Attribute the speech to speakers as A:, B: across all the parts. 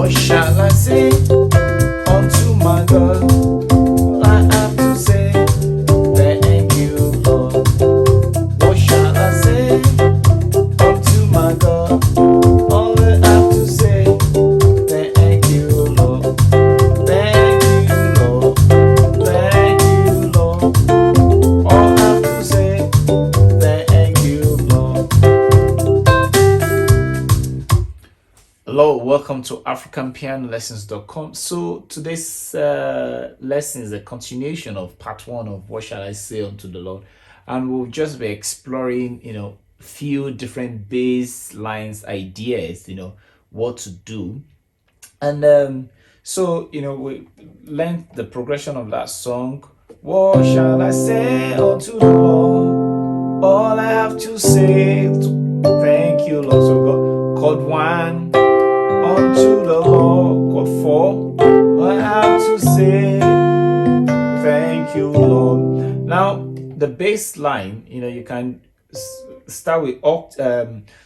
A: What shall I say unto my God? All I have to say, thank you, Lord. What shall I say unto my God? All I have to say, thank you, Lord. Thank you, Lord. Thank you, Lord. All I have to say, thank you, Lord. Hello, welcome to AfricanPianoLessons.com. So today's lesson is a continuation of part 1 of What Shall I Say Unto the Lord, and we'll just be exploring, few different bass lines ideas, what to do. And we learned the progression of that song. What shall I say unto the Lord? All I have to say, thank you, Lord. So we got chord 1 unto the Lord, chord 4. All I have to say, thank you, Lord. Now the bass line, you can start with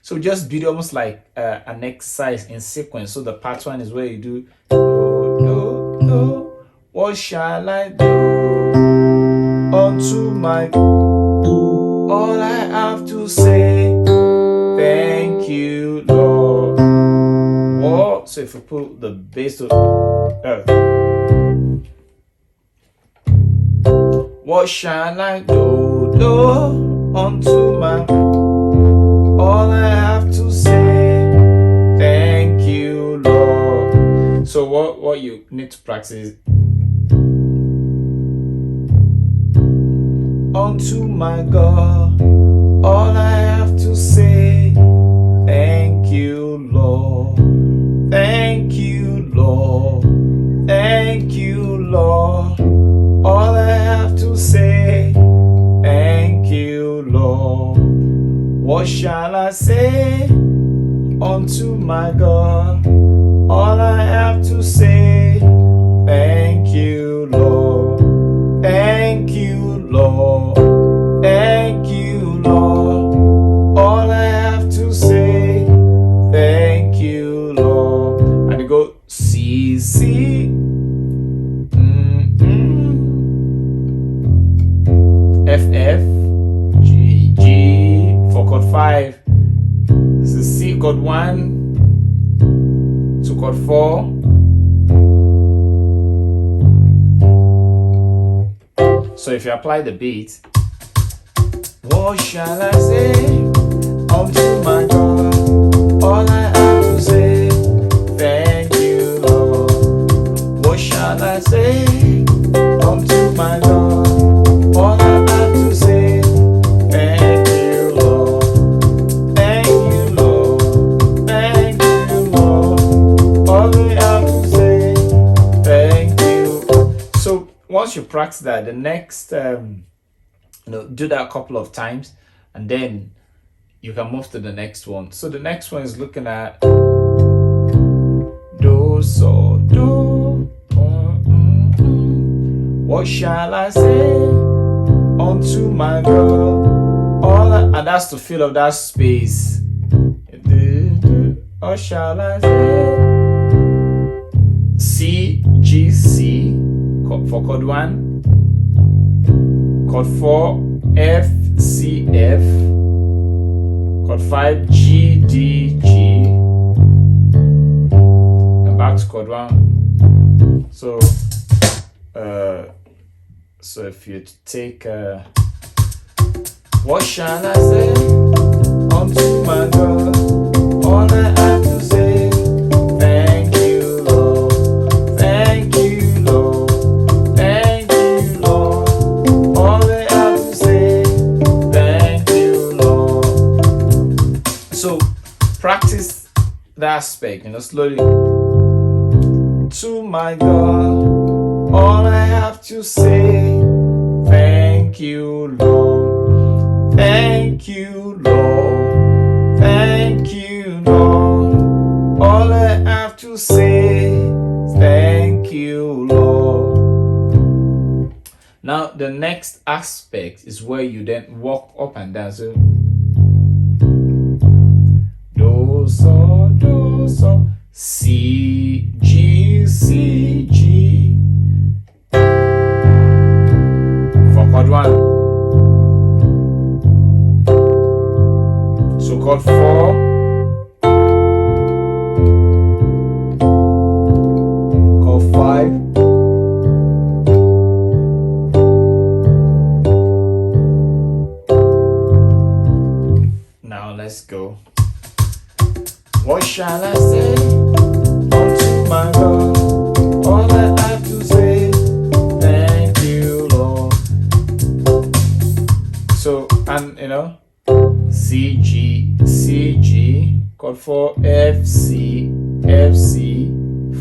A: so just do it almost like an exercise in sequence. So the part 1 is where you do do, do. What shall I do unto my all I have to say, thank you, Lord. Or so if you put the bass to what shall I do unto my all I have to say, thank you, Lord. So what you need to practice is unto my God, all I have to say, thank you, Lord. Thank you, Lord. Thank you, Lord. All I have to say, thank you, Lord. What shall I say unto my God? All I have to say, thank you, Lord. Thank you, Lord. Thank you, Lord. All I have to say, thank you, Lord. And you go C, C, F, F, G, G for chord 5. This is C chord 1 to chord 4. So if you apply the beat, what shall I say unto my God? All I have to say, thank you, Lord. What shall I say unto my God? All I have to say, thank you, Lord. Thank you, Lord. Thank you, Lord. All I have to say, thank you. So once you practice that, the next do that a couple of times, and then you can move to the next one. So the next one is looking at do, so, do. What shall I say unto my God? And that's to fill up that space. What shall I say? C, G, C for chord 1. Chord 4, F, C, F. Chord 5, G, D, G. And back to chord 1. So if you take what shall I say unto my God? All I have to say, thank you, Lord. Thank you, Lord. Thank you, Lord. All I have to say, thank you, Lord. So practice the aspect, slowly. To my God, all I have to say, thank you, Lord. Thank you, Lord. Thank you, Lord. All I have to say, thank you, Lord. Now the next aspect is where you then walk up and down. So do, so, C, G, C, G. For chord 1. So chord 4. Chord 5. Now let's go. What shall I say unto my God? All I have to say, thank you, Lord. So, and C, G, C, G, chord 4, F, C, F, C,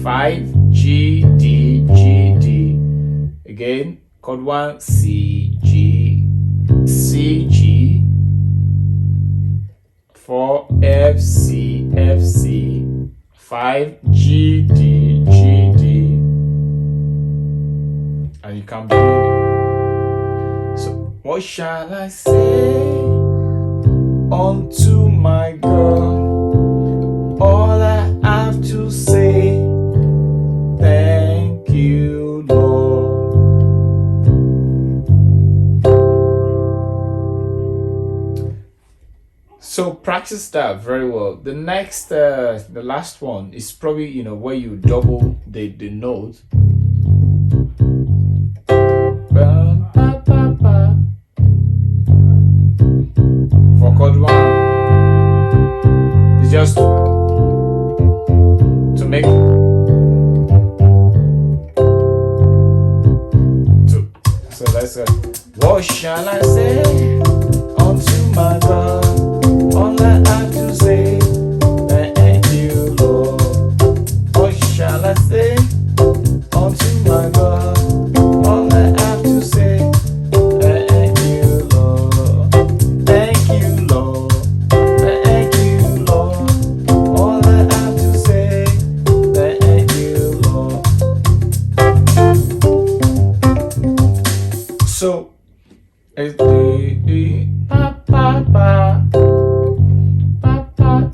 A: 5, G, D, G, D. Again, chord 1, C, G, C, G, 4, F, C, F, C, 5, G, D, G, D. And you can bring it. So, what shall I say unto my God? All I have to say, thank you, Lord. So practice that very well. The next, the last one is probably, where you double the note. For chord 1, it's just to make so let's go. What shall I say unto my God? All I have to say, thank you, Lord. What shall I say unto my God? All I have to say, thank you, Lord. Thank you, Lord. Thank you, Lord. All I have to say, thank you, Lord. So, it's the pa pa pa.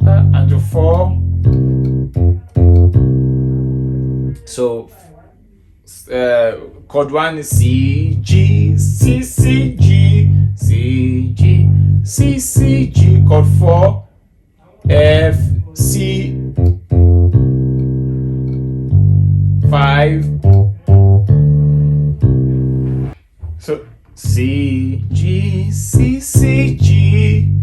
A: And to 4. So chord 1 is C, G, C, C, G, C, G, C, C, G. Chord 4, F, C, 5. So C, G, C, C, G.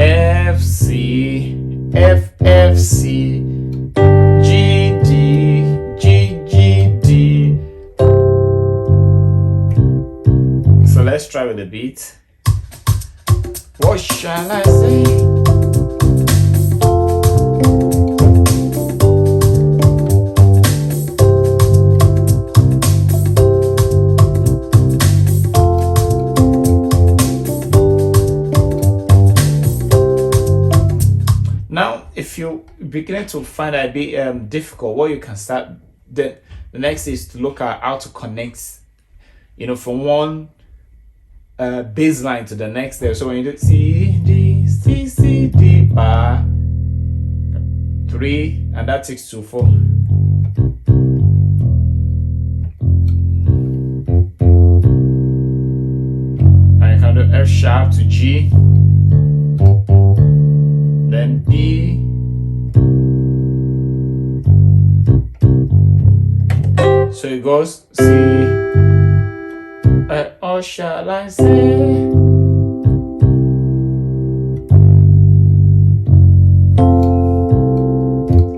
A: F, C, F, F, C, G, D, G, G, D. So let's try with the beat. What shall I say? Now, if you're beginning to find that a bit difficult, what you can start, the next is to look at how to connect, from one bass line to the next there. So when you do C, D, C, C, D, ba, 3, and that takes 2, 4. And you can do F sharp to G. Then B, so it goes C, or shall I say?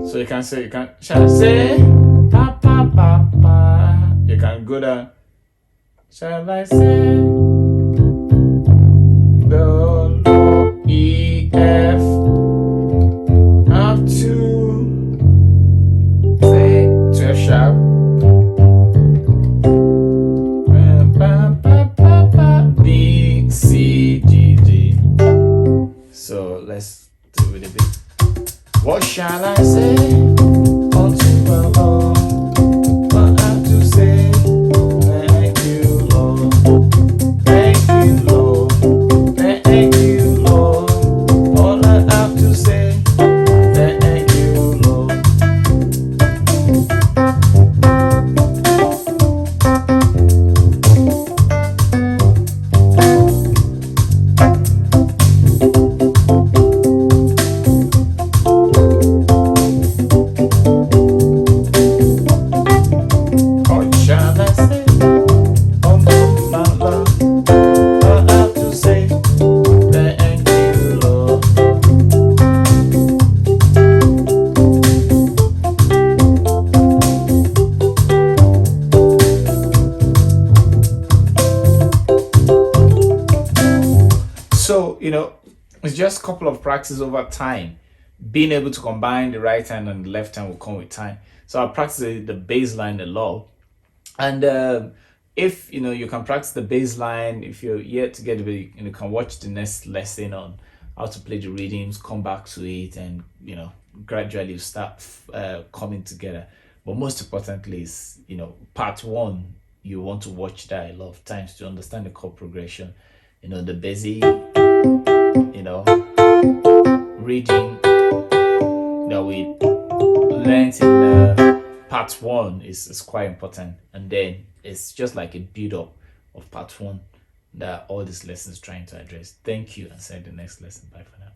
A: So you can say, shall I say? Pa pa pa pa. You can go down. Shall I say? Do, E, F. Up to say to F sharp. B, C, D, D. So let's do it a bit. What shall I say unto my Lord? What I have to say? Thank you, Lord. Thank you, Lord. it's just a couple of practice over time. Being able to combine the right hand and the left hand will come with time. So I practice the bass line a lot. And if you can practice the bass line, if you're yet to get you can watch the next lesson on how to play the rhythms, come back to it, and gradually start coming together. But most importantly is part one. You want to watch that a lot of times to understand the chord progression, the basic reading that we learned in part one is quite important, and then it's just like a build up of part one that all these lessons trying to address. Thank you, and see you in the next lesson. Bye for now.